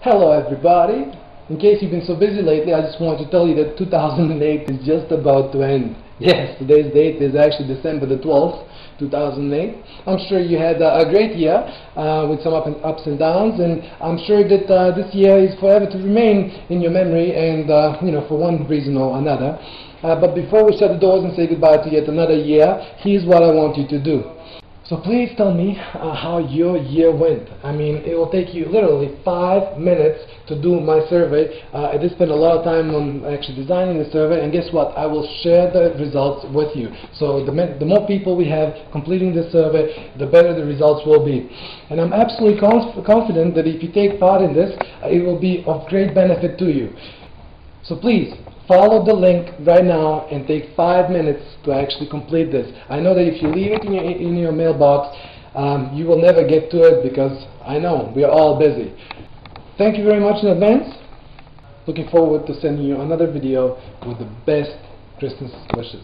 Hello everybody! In case you've been so busy lately, I just wanted to tell you that 2008 is just about to end. Yes, today's date is actually December the 12th, 2008. I'm sure you had a great year with some ups and downs, and I'm sure that this year is forever to remain in your memory, and for one reason or another. But before we shut the doors and say goodbye to yet another year, here's what I want you to do. So please tell me how your year went. I mean, it will take you literally 5 minutes to do my survey. I did spend a lot of time on actually designing the survey, and guess what? I will share the results with you. So the more people we have completing the survey, the better the results will be. And I'm absolutely confident that if you take part in this, it will be of great benefit to you. So please, follow the link right now and take 5 minutes to actually complete this. I know that if you leave it in your mailbox, you will never get to it because I know we are all busy. Thank you very much in advance. Looking forward to sending you another video with the best Christmas wishes.